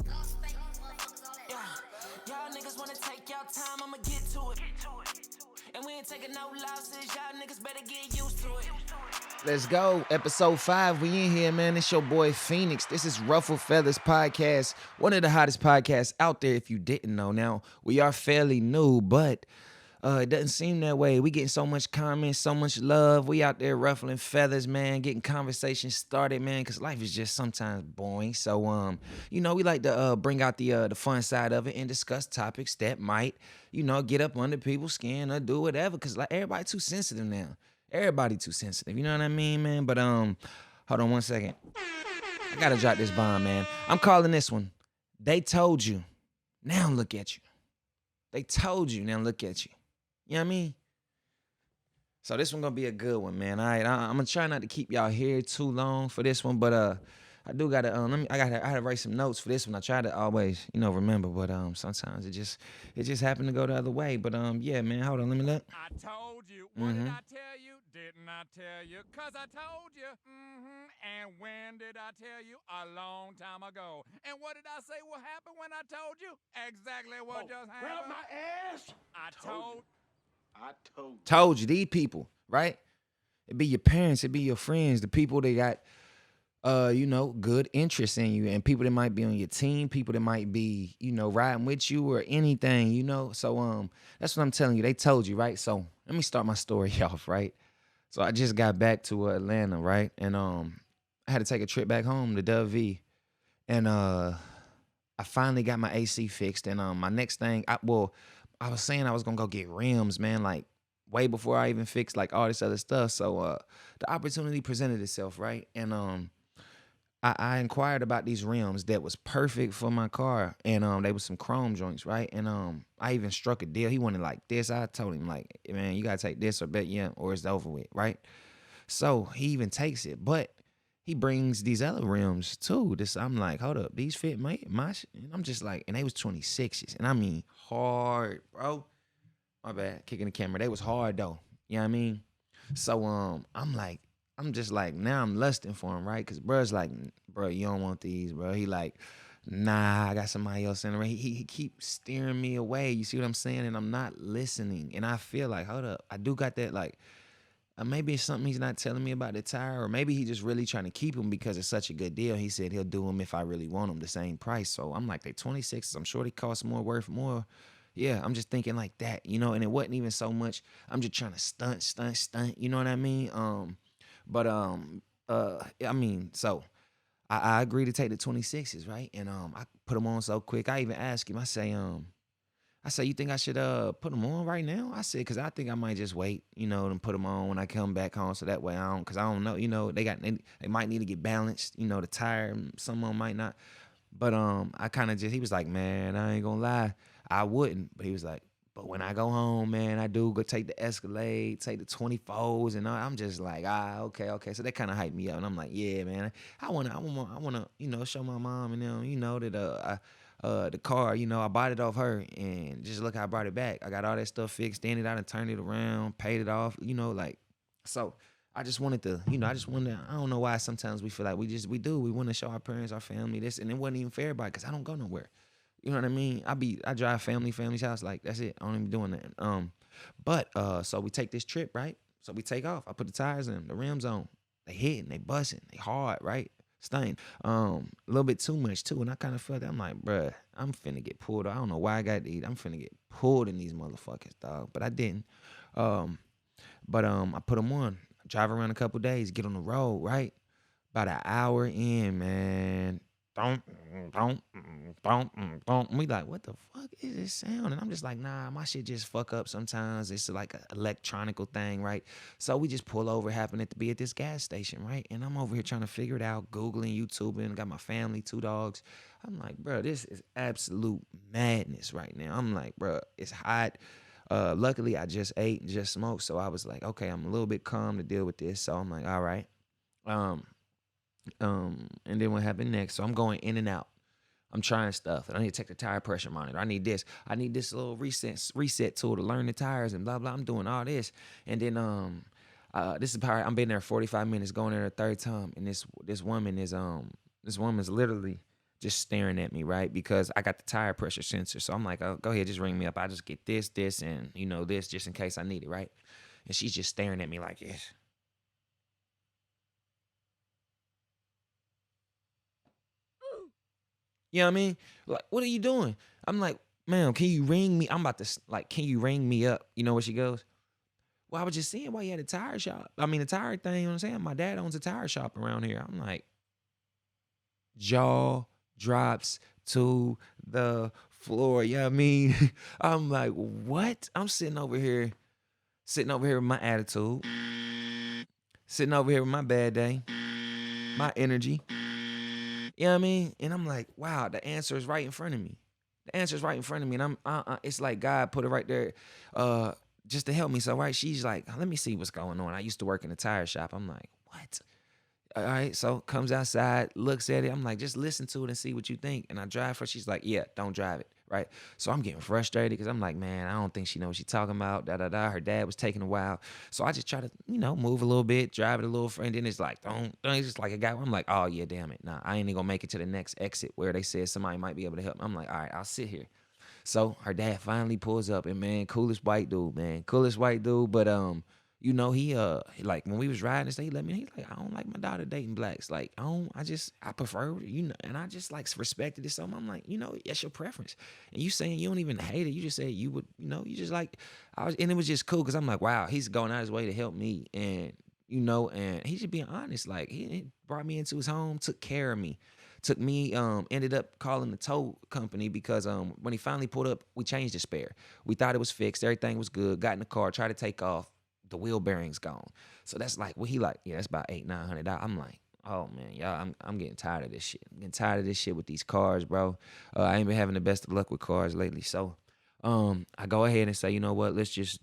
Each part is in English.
Yeah, y'all niggas wanna take y'all time, I'ma get to it. And we ain't taking no losses, y'all niggas better get used to it. Let's go. Episode 5. We in here, man. It's your boy Feenyx. This is Ruffled Feathers Podcast. One of the hottest podcasts out there if you didn't know. Now, we are fairly new, but it doesn't seem that way. We getting so much comments, so much love. We out there ruffling feathers, man, getting conversations started, man, because life is just sometimes boring. So, we like to bring out the fun side of it and discuss topics that might, get up under people's skin or do whatever, because like everybody too sensitive now. Everybody too sensitive. You know what I mean, man? But hold on one second. I gotta drop this bomb, man. I'm calling this one. They told you. Now look at you. They told you. Now look at you. You know what I mean? So this one gonna be a good one, man. All right, I'm gonna try not to keep y'all here too long for this one, but I do gotta I gotta write some notes for this one. I try to always, remember, but sometimes it just happened to go the other way. But yeah, man, hold on, let me look. I told you. What did I tell you? Didn't I tell you? 'Cause I told you. And when did I tell you? A long time ago. And what did I say will happen when I told you? Exactly what just happened. Grab my ass. I told. I told you. Told you, these people, right? It be your parents, it be your friends, the people that got good interest in you, and people that might be on your team, people that might be, riding with you or anything, So that's what I'm telling you. They told you, right? So let me start my story off, right? So I just got back to Atlanta, right? And I had to take a trip back home to Dove V. And I finally got my AC fixed. And my next thing, I was saying I was gonna go get rims, man, like way before I even fixed like all this other stuff. So the opportunity presented itself, right? And I inquired about these rims that was perfect for my car, and they was some chrome joints, right? And I even struck a deal. He wanted like this. I told him like, man, you gotta take this or bet yeah, or it's over with, right? So he even takes it, but he brings these other rims too. I'm like, hold up, these fit my shit. And I'm just like, and they was 26s, and I mean hard, bro. My bad, kicking the camera. They was hard though. You know what I mean? So I'm just like, now I'm lusting for him, right? Because bruh's like, bro, you don't want these, bro. He like, nah, I got somebody else in the ring. He keeps steering me away. You see what I'm saying? And I'm not listening. And I feel like, hold up, I do got that, like, maybe it's something he's not telling me about the tire, or maybe he just really trying to keep him because it's such a good deal. He said he'll do them if I really want them, the same price. So I'm like, they 26s. I'm sure they cost more, worth more. Yeah, I'm just thinking like that, and it wasn't even so much. I'm just trying to stunt. You know what I mean? So I agreed to take the 26s, right? And I put them on so quick. I even asked him. I say, you think I should put them on right now? I said, because I think I might just wait, and put them on when I come back home, so that way because I don't know, they might need to get balanced, the tire, some of them might not. But I kind of he was like, man, I ain't gonna lie, I wouldn't. But he was like, but when I go home, man, I do go take the Escalade, take the 24s, and I'm just like, okay. So that kind of hyped me up, and I'm like, yeah, man, I wanna, show my mom and them, that the car, I bought it off her, and just look how I brought it back. I got all that stuff fixed, standing out and turned it around, paid it off, so. I just wanted to, I don't know why sometimes we feel like we want to show our parents, our family this, and it wasn't even for everybody because I don't go nowhere. You know what I mean? I drive family's house, like that's it. I don't even be doing that. So we take this trip, right? So we take off. I put the tires in, the rims on. They hitting, they busting, they hard, right? Stain. A little bit too much too, and I kind of felt that. I'm like, bruh, I'm finna get pulled. I don't know why I got these. I'm finna get pulled in these motherfuckers, dog. But I didn't. I put them on. Drive around a couple days, get on the road, right? About an hour in, man. Don't. We like, what the fuck is this sound? And I'm just like, nah, my shit just fuck up sometimes. It's like an electronical thing, right? So we just pull over, happened to be at this gas station, right? And I'm over here trying to figure it out, Googling, YouTubing, got my family, 2 dogs. I'm like, bro, this is absolute madness right now. I'm like, bro, it's hot. Luckily, I just ate and just smoked, so I was like, okay, I'm a little bit calm to deal with this. So I'm like, all right. And then what happened next? So I'm going in and out. I'm trying stuff. And I need to check the tire pressure monitor. I need this. I need this little reset tool to learn the tires and blah blah. I'm doing all this, and then this is probably I'm been there 45 minutes, going there the third time, and this woman's literally just staring at me, right? Because I got the tire pressure sensor. So I'm like, oh, go ahead, just ring me up. I just get this, and this just in case I need it, right? And she's just staring at me like this. You know what I mean? Like, what are you doing? I'm like, ma'am, can you ring me? I'm about to, like, can you ring me up? You know where she goes? Well, I was just seeing why you had a tire shop. I mean, a tire thing, you know what I'm saying? My dad owns a tire shop around here. I'm like, jaw drops to the floor. You know what I mean? I'm like, what? I'm sitting over here with my attitude, sitting over here with my bad day, my energy. You know what I mean? And I'm like, wow, the answer is right in front of me. The answer is right in front of me. And it's like God put it right there just to help me. So, right, she's like, let me see what's going on. I used to work in a tire shop. I'm like, what? All right, so comes outside, looks at it. I'm like, just listen to it and see what you think. And I drive her. She's like, yeah, don't drive it, right? So I'm getting frustrated because I'm like, man, I don't think she knows what she's talking about. Her dad was taking a while. So I just try to, move a little bit, drive it a little. And then it's like, don't. It's just like a guy. I'm like, oh, yeah, damn it. Nah, I ain't even going to make it to the next exit where they said somebody might be able to help me. I'm like, all right, I'll sit here. So her dad finally pulls up, and man, coolest white dude. But he like when we was riding, he let me. He's like, I don't like my daughter dating blacks. Like I prefer, and I just like respected it. So I'm like, that's your preference. And you saying you don't even hate it. You just say you would, you just like and it was just cool because I'm like, wow, he's going out his way to help me, and and he's just being honest. Like he brought me into his home, took care of me. Took me, ended up calling the tow company because when he finally pulled up, we changed the spare. We thought it was fixed. Everything was good. Got in the car, tried to take off. The wheel bearing's gone. So that's like, yeah, that's about $800-900. I'm like, oh man, y'all, I'm getting tired of this shit. I'm getting tired of this shit with these cars, bro. I ain't been having the best of luck with cars lately. So I go ahead and say, you know what, let's just,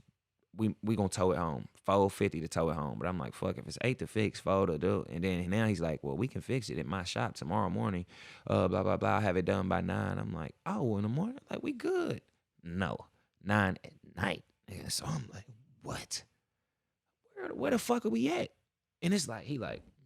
we gonna tow it home. $450 to tow it home. But I'm like, fuck, if it's $8 to fix, $4 to do. And then now he's like, well, we can fix it at my shop tomorrow morning. Blah, blah, blah. I'll have it done by 9. I'm like, oh, in the morning? Like, we good. No, 9 at night. And so I'm like, what? Where the fuck are we at? And it's like,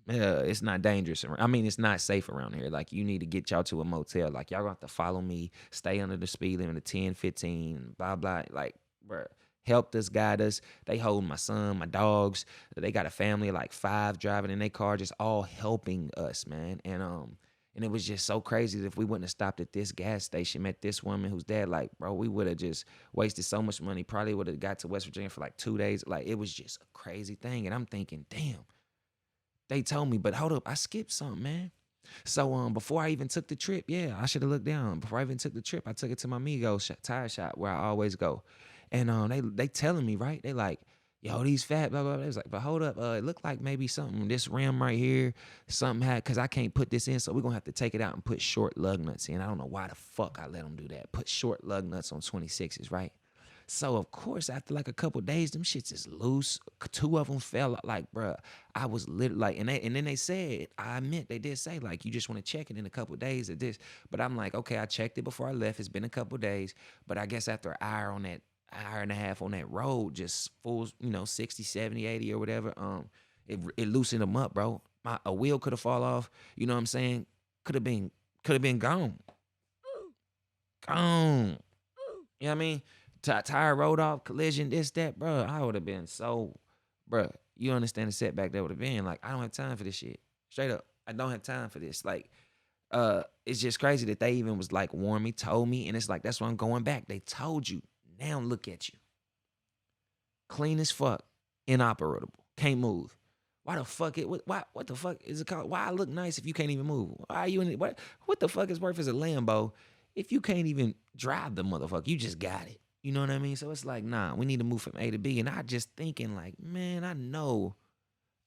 it's not dangerous. I mean, it's not safe around here. Like, you need to get y'all to a motel. Like, y'all gonna have to follow me, stay under the speed limit of 10, 15, blah, blah. Like, bruh, helped us, guide us. They hold my son, my dogs. They got a family of like 5 driving in their car, just all helping us, man. And it was just so crazy that if we wouldn't have stopped at this gas station, met this woman whose dad, like, bro, we would have just wasted so much money. Probably would have got to West Virginia for like 2 days. Like, it was just a crazy thing. And I'm thinking, damn, they told me, but hold up, I skipped something, man. So before I even took the trip, yeah, I should have looked down. Before I even took the trip, I took it to my Migos tire shop where I always go. And they telling me, right? They like, yo, these fat, blah, blah, blah. It's like, but hold up, it looked like maybe something, this rim right here, something had, because I can't put this in, so we're going to have to take it out and put short lug nuts in. I don't know why the fuck I let them do that. Put short lug nuts on 26s, right? So, of course, after like a couple days, them shits is loose. 2 of them fell out. Like, bruh, I was literally like, and then they said, I admit, they did say, like, you just want to check it in a couple days of this. But I'm like, okay, I checked it before I left. It's been a couple days. But I guess after an hour and a half on that road, just full, 60, 70, 80 or whatever, it loosened them up, bro. A wheel could have fall off. You know what I'm saying? Could have been gone. Gone. You know what I mean? Tire rolled off, collision, this, that, bro. I would have been so, bro. You understand the setback that would have been. Like, I don't have time for this shit. Straight up, I don't have time for this. Like, it's just crazy that they even was like warned me, told me, and it's like that's why I'm going back. They told you. Now look at you. Clean as fuck, inoperable, can't move. Why the fuck what the fuck is it called? Why I look nice if you can't even move? Why are you in it? What the fuck is worth as a Lambo if you can't even drive the motherfucker? You just got it. You know what I mean? So it's like, nah, we need to move from A to B. And I just thinking like, man, I know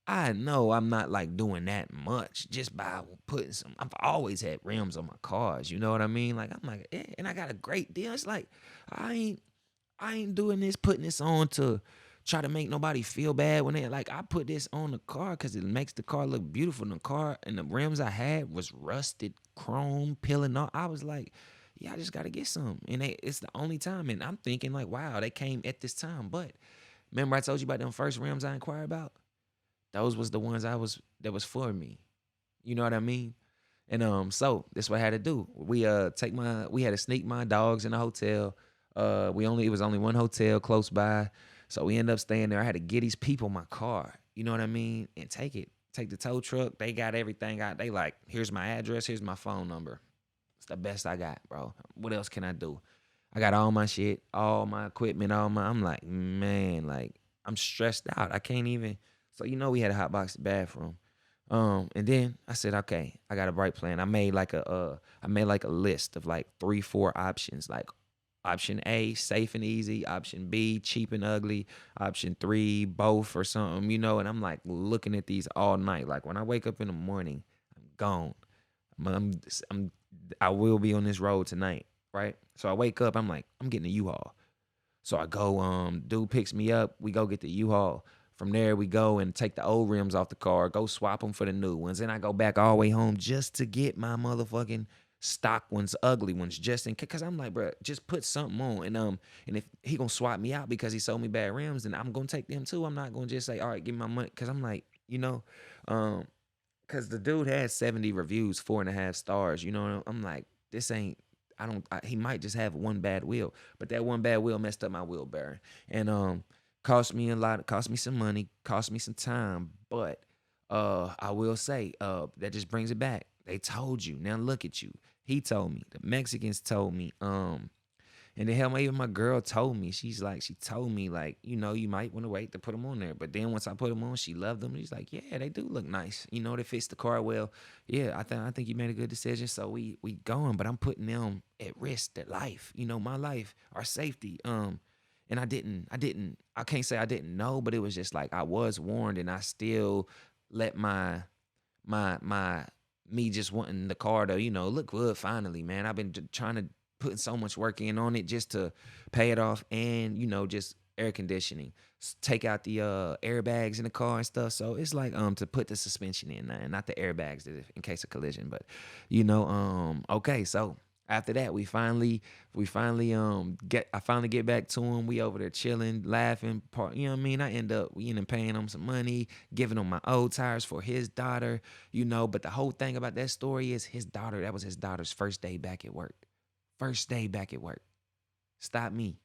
I'm not like doing that much just by putting some. I've always had rims on my cars. You know what I mean? Like, I'm like, and I got a great deal. It's like, I ain't doing this, putting this on to try to make nobody feel bad when they like. I put this on the car because it makes the car look beautiful. And the car and the rims I had was rusted, chrome, peeling off. I was like, yeah, I just got to get some. And it's the only time. And I'm thinking like, wow, they came at this time. But remember I told you about them first rims I inquired about? Those was the ones that was for me. You know what I mean? And so that's what I had to do. We had to sneak my dogs in the hotel. It was only one hotel close by. So we ended up staying there. I had to get these people my car. You know what I mean? And take it. Take the tow truck. They got everything out. They like, here's my address, here's my phone number. It's the best I got, bro. What else can I do? I got all my shit, all my equipment, I'm like, man, like, I'm stressed out. I can't even. So we had a hot box bathroom. And then I said, okay, I got a bright plan. I made like a list of like 3-4 options. Like option A, safe and easy. Option B, cheap and ugly. Option 3, both or something, and I'm like looking at these all night. Like when I wake up in the morning, I'm gone. I will be on this road tonight, right? So I wake up, I'm like, I'm getting a U-Haul. So I go, dude picks me up, we go get the U-Haul. From there, we go and take the old rims off the car, go swap them for the new ones. Then I go back all the way home just to get my motherfucking stock ones, ugly ones, just in case. Because I'm like, bro, just put something on. And if he going to swap me out because he sold me bad rims, then I'm going to take them too. I'm not going to just say, all right, give me my money. Because I'm like, because the dude had 70 reviews, 4.5 stars. I'm like, this ain't, he might just have one bad wheel. But that one bad wheel messed up my wheel bearing. And cost me a lot, cost me some money, cost me some time. But I will say, that just brings it back. They told you. Now look at you. He told me. The Mexicans told me. And then hell, even my girl told me. She told me, like, you might want to wait to put them on there. But then once I put them on, she loved them. She's like, yeah, they do look nice. They fits the car well. Yeah, I think you made a good decision. So we going, but I'm putting them at risk, their life, my life, our safety. And I can't say I didn't know, but it was just like I was warned, and I still let me just wanting the car to, look good finally, man. I've been trying to putting so much work in on it just to pay it off, and just air conditioning, take out the airbags in the car and stuff. So it's like to put the suspension in, and not the airbags in case of collision. But okay, so after that I finally get back to him. We over there chilling, laughing, I end up paying him some money, giving him my old tires for his daughter, but the whole thing about that story is that was his daughter's first day back at work. Stop me.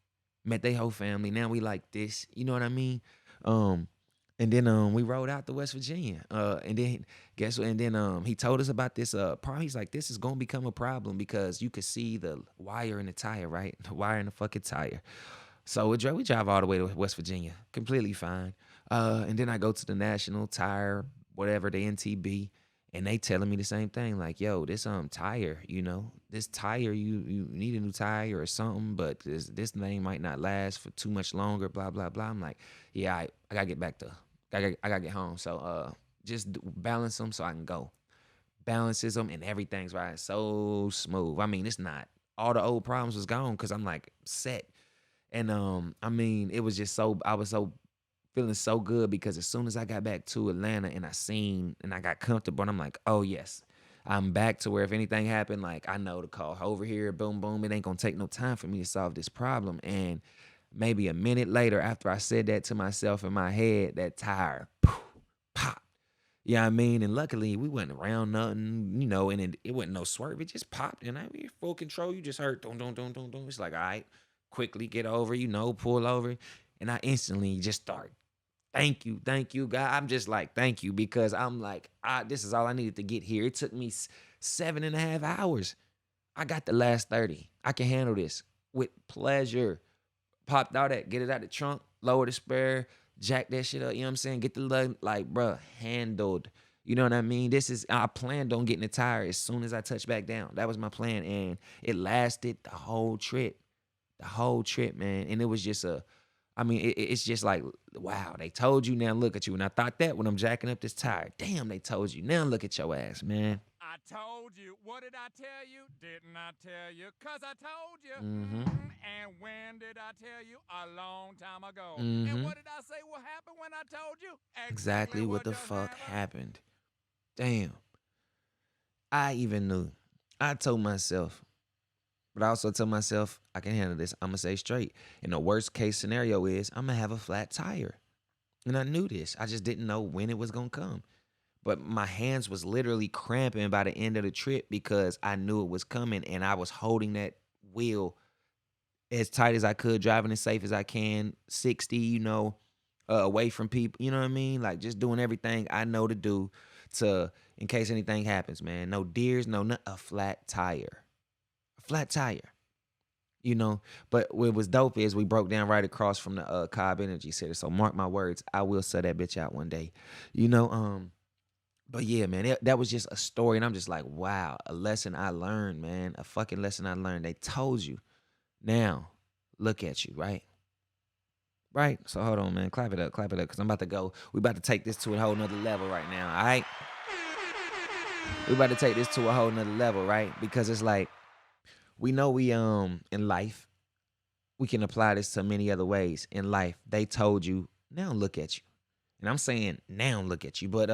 Met their whole family. Now we like this. You know what I mean? And then we rode out to West Virginia. And then guess what? And then he told us about this problem. He's like, this is gonna become a problem because you could see the wire in the tire, right? The wire in the fucking tire. So we drive all the way to West Virginia, completely fine. And then I go to the National Tire, whatever, the NTB. And they telling me the same thing, like, yo, this tire, this tire, you need a new tire or something, but this thing might not last for too much longer, blah, blah, blah. I'm like, yeah, I gotta get back to, I gotta get home. So just balance them so I can go. Balances them and everything's right, so smooth. I mean, it's not, all the old problems was gone because I'm like set. And it was just I was so feeling so good because as soon as I got back to Atlanta and I got comfortable, and I'm like, oh yes, I'm back to where if anything happened, like I know to call over here, boom, boom. It ain't gonna take no time for me to solve this problem. And maybe a minute later, after I said that to myself in my head, that tire popped. Yeah, I mean, and luckily we went around nothing, and it wasn't no swerve. It just popped, and I mean, full control. You just heard, don't. It's like, all right, quickly get over, pull over, and I instantly just start. Thank you, God. I'm just like, thank you, because I'm like, this is all I needed to get here. It took me 7.5 hours. I got the last 30. I can handle this with pleasure. Popped all that, get it out the trunk, lower the spare, jack that shit up, you know what I'm saying? Get the lug, like, bruh, handled. You know what I mean? I planned on getting the tire as soon as I touched back down. That was my plan, and it lasted the whole trip. Man. And it was just it's just like, wow, they told you, now look at you. And I thought that when I'm jacking up this tire, damn, they told you. Now look at your ass, man. I told you. What did I tell you? Didn't I tell you? 'Cause I told you. Mm-hmm. And when did I tell you? A long time ago. Mm-hmm. And what did I say will happen when I told you? Exactly what the just fuck happened. Damn. I even knew. I told myself. But I also told myself, I can handle this. I'm going to stay straight. And the worst case scenario is I'm going to have a flat tire. And I knew this. I just didn't know when it was going to come. But my hands was literally cramping by the end of the trip because I knew it was coming and I was holding that wheel as tight as I could, driving as safe as I can, 60, away from people, you know what I mean? Like just doing everything I know to do to, in case anything happens, man. No deers, a flat tire. A flat tire. But what was dope is we broke down right across from the Cobb Energy Center. So mark my words, I will sell that bitch out one day. But yeah, man, that was just a story, and I'm just like, wow, a lesson I learned, man, a fucking lesson I learned. They told you. Now, look at you, right? Right? So hold on, man, clap it up, because I'm about to go. We about to take this to a whole nother level right now, all right? We about to take this to a whole nother level, right? Because it's like, we know in life, we can apply this to many other ways. In life, they told you, now look at you. And I'm saying, now look at you. But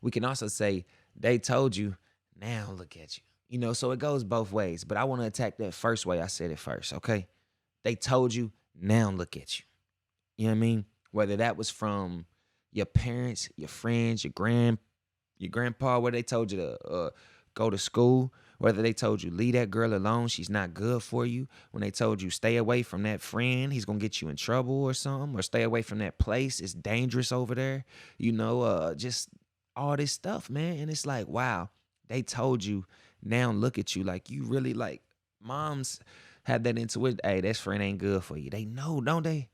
we can also say, they told you, now look at you. So it goes both ways. But I want to attack that first way I said it first, okay? They told you, now look at you. You know what I mean? Whether that was from your parents, your friends, your grandpa, where they told you to go to school, whether they told you leave that girl alone, she's not good for you, when they told you stay away from that friend, he's gonna get you in trouble or something, or stay away from that place, it's dangerous over there, just all this stuff, man. And it's like, wow, they told you, now look at you. Like, you really, like, moms have that intuition, hey, that friend ain't good for you. They know, don't they?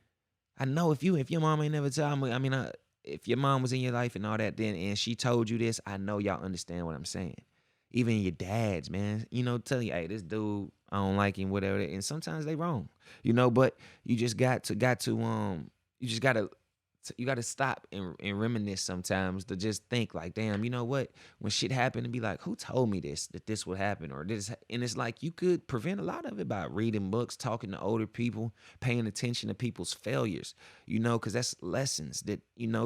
I know if your mom ain't never tell me, if your mom was in your life and all that, then and she told you this, I know y'all understand what I'm saying. Even your dads, man, telling you, hey, this dude, I don't like him, whatever. And sometimes they wrong, but you just you got to stop and reminisce sometimes to just think like, damn, you know what? When shit happened, and be like, who told me that this would happen, or this? And it's like, you could prevent a lot of it by reading books, talking to older people, paying attention to people's failures, because that's lessons that,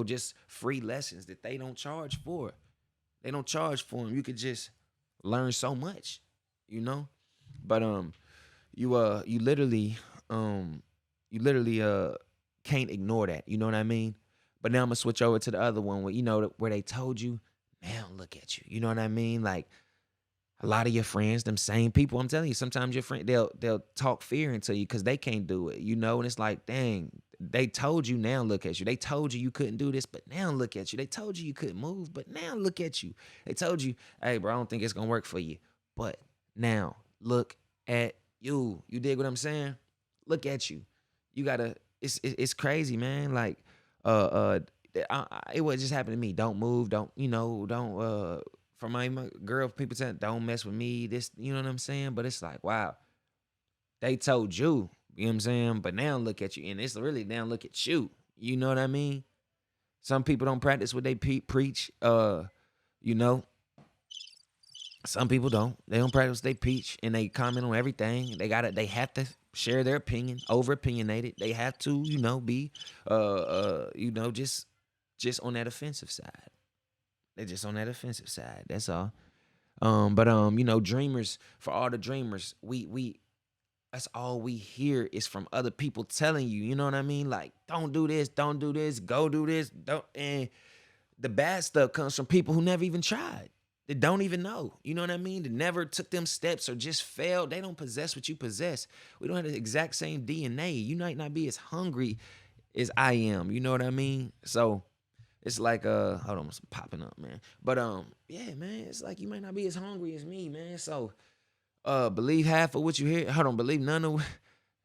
just free lessons that they don't charge for. They don't charge for them. You could just learn so much, But you literally can't ignore that. You know what I mean? But now I'm gonna switch over to the other one where they told you, man, look at you. You know what I mean? Like, a lot of your friends, them same people, I'm telling you, sometimes your friend, they'll talk fear into you because they can't do it, and it's like, dang, they told you, now look at you. They told you couldn't do this, but now look at you. They told you couldn't move, but now look at you. They told you, hey, bro, I don't think it's gonna work for you, but now look at you. You dig what I'm saying? Look at you. You gotta. It's crazy, man. Like, it what just happened to me. Don't move. Don't. For my girl, people saying, don't mess with me. This, you know what I'm saying? But it's like, wow, they told you. You know what I'm saying? But now look at you, and it's really now look at you. You know what I mean? Some people don't practice what they preach. Some people don't. They don't practice what they preach, and they comment on everything. They have to share their opinion, over opinionated. They have to, be, just on that offensive side. They're just on that offensive side. That's all. But dreamers, for all the dreamers, we that's all we hear is from other people telling you, you know what I mean? Like, don't do this, go do this, don't. And the bad stuff comes from people who never even tried. They don't even know, you know what I mean? They never took them steps or just failed. They don't possess what you possess. We don't have the exact same DNA. You might not be as hungry as I am, you know what I mean? So it's like, hold on, it's popping up, man. But yeah, man, it's like you might not be as hungry as me, man. So believe half of what you hear. Hold on, believe none of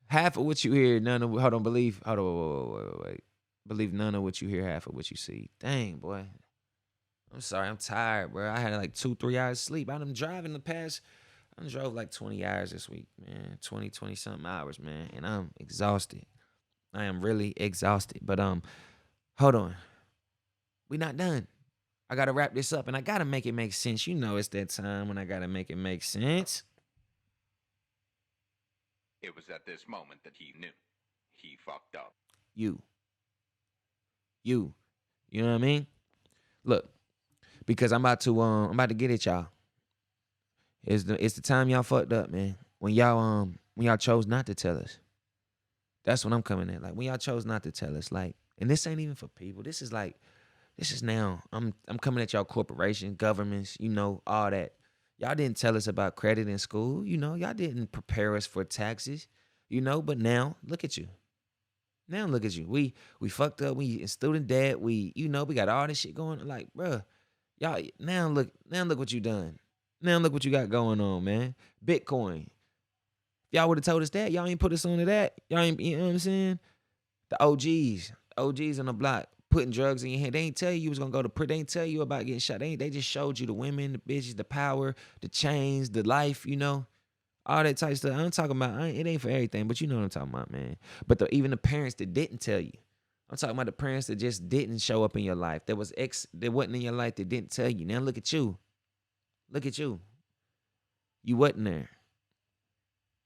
half of what you hear, none of hold on, believe. Hold on, wait. Believe none of what you hear, half of what you see. Dang, boy. I'm sorry, I'm tired, bro. I had like 2-3 hours sleep. I done driving I drove like 20 hours this week, man. 20 something hours, man. And I'm exhausted. I am really exhausted. But hold on. We not done. I gotta wrap this up, and I gotta make it make sense. It's that time when I gotta make it make sense. It was at this moment that he knew. He fucked up. You know what I mean? Look, because I'm about to get at y'all. It's the time y'all fucked up, man. When y'all chose not to tell us. That's when I'm coming at. Like, when y'all chose not to tell us, like, and this ain't even for people. This is This is now. I'm coming at y'all corporations, governments, all that. Y'all didn't tell us about credit in school. Y'all didn't prepare us for taxes. But now look at you. Now look at you. We fucked up. We in student debt. We got all this shit going. Like, bruh, y'all now look what you done. Now look what you got going on, man. Bitcoin. Y'all would have told us that. Y'all ain't put us on to that. Y'all ain't, you know what I'm saying? The OGs on the block putting drugs in your hand. They ain't tell you was gonna go to prison. They ain't tell you about getting shot. They just showed you the women, the bitches, the power, the chains, the life, all that type of stuff. I'm talking about, it ain't for everything, but you know what I'm talking about, man. But even the parents that didn't tell you. I'm talking about the parents that just didn't show up in your life. That wasn't in your life that didn't tell you. Now look at you. Look at you. You wasn't there.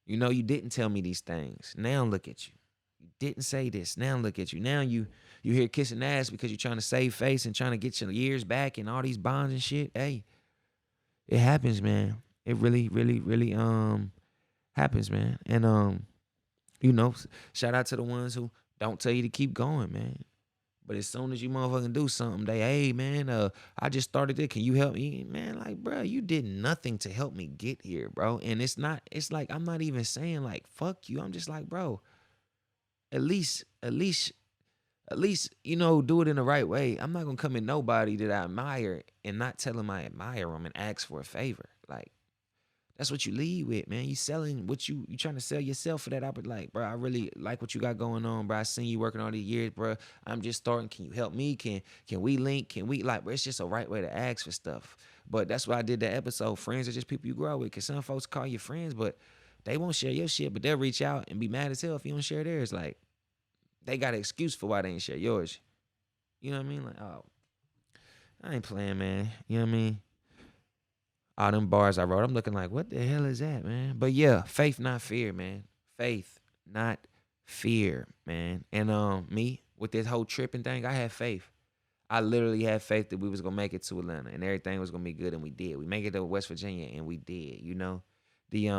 You didn't tell me these things. Now look at you. You didn't say this. Now look at you. Now you here kissing ass because you're trying to save face and trying to get your years back and all these bonds and shit. Hey, it happens, man. It really, really, really happens, man. And shout out to the ones who don't tell you to keep going, man. But as soon as you motherfucking do something, hey, man, I just started it. Can you help me? Man, like, bro, you did nothing to help me get here, bro. And it's like, I'm not even saying like, fuck you. I'm just like, bro, at least, do it in the right way. I'm not gonna come in nobody that I admire and not tell them I admire them and ask for a favor. Like, that's what you lead with, man. You selling what you trying to sell yourself for that. Like, bro, I really like what you got going on, bro. I seen you working all these years, bro. I'm just starting. Can you help me? Can we link? Can we, like, bro, it's just a right way to ask for stuff. But that's why I did that episode. Friends are just people you grow with. Cause some folks call you friends, but they won't share your shit, but they'll reach out and be mad as hell if you don't share theirs. Like, they got an excuse for why they ain't share yours. You know what I mean? Like, oh, I ain't playing, man. You know what I mean? All them bars I wrote, I'm looking like, what the hell is that, man? But yeah, faith, not fear, man. Faith, not fear, man. And me, with this whole tripping thing, I had faith. I literally had faith that we was gonna make it to Atlanta and everything was gonna be good, and we did. We make it to West Virginia, and we did. The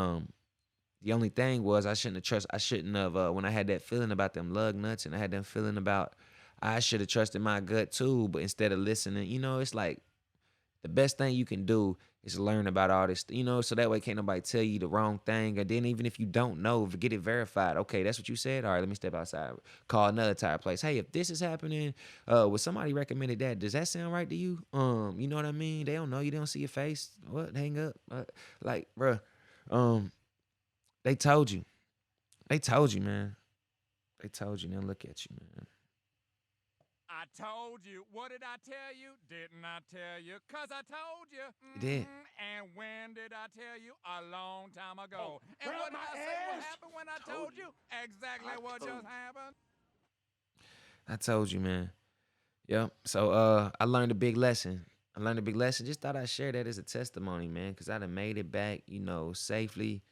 only thing was I shouldn't have when I had that feeling about them lug nuts, and I had that feeling about I should have trusted my gut too, but instead of listening, it's like the best thing you can do is learn about all this, so that way can't nobody tell you the wrong thing. And then even if you don't know, get it verified. Okay, that's what you said. All right, let me step outside. Call another tire place. Hey, if this is happening, was somebody recommended that? Does that sound right to you? You know what I mean? They don't know you. They don't see your face. What? Hang up. Like, bruh, they told you. They told you, man. They told you. Now look at you, man. I told you. What did I tell you? Didn't I tell you? 'Cause I told you. You did. And when did I tell you? A long time ago. And grab what did my I say what ass. happened when I told you? Exactly what just happened. I told you, man. Yep. So I learned a big lesson. Just thought I'd share that as a testimony, man, because I done made it back, safely.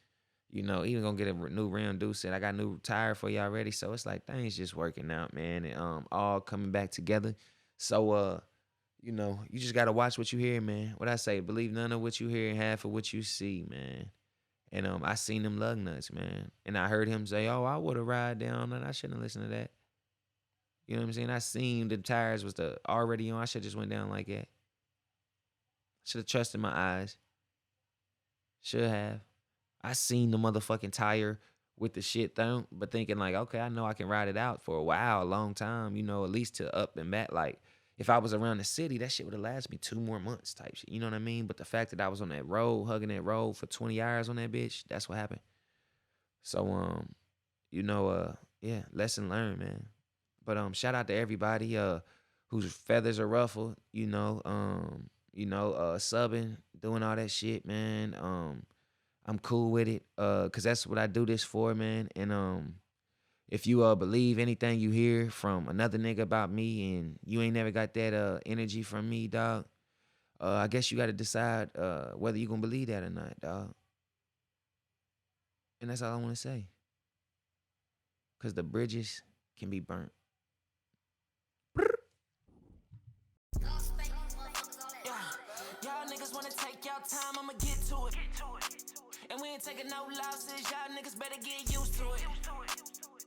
Even gonna get a new rim deuce, and I got a new tire for you already. So it's like things just working out, man, and all coming back together. So you just gotta watch what you hear, man. What I say, believe none of what you hear and half of what you see, man. And I seen them lug nuts, man. And I heard him say, "Oh, I would have ride down, and I shouldn't have listened to that." You know what I'm saying? I seen the tires was already on. I should just went down like that. Should have trusted my eyes. Should have. I seen the motherfucking tire with the shit down, but thinking like, okay, I know I can ride it out for a while, a long time, at least to up and back. Like, if I was around the city, that shit would have lasted me 2 more months type shit. You know what I mean? But the fact that I was on that road, hugging that road for 20 hours on that bitch, that's what happened. So, yeah, lesson learned, man. But shout out to everybody whose feathers are ruffled, subbing, doing all that shit, man. I'm cool with it, cause that's what I do this for, man. And if you believe anything you hear from another nigga about me, and you ain't never got that energy from me, dog, I guess you got to decide whether you gonna believe that or not, dog. And that's all I want to say, cause the bridges can be burnt. Y'all niggas wanna take y'all time, I'ma get to it. And we ain't taking no losses, y'all niggas better get used to it.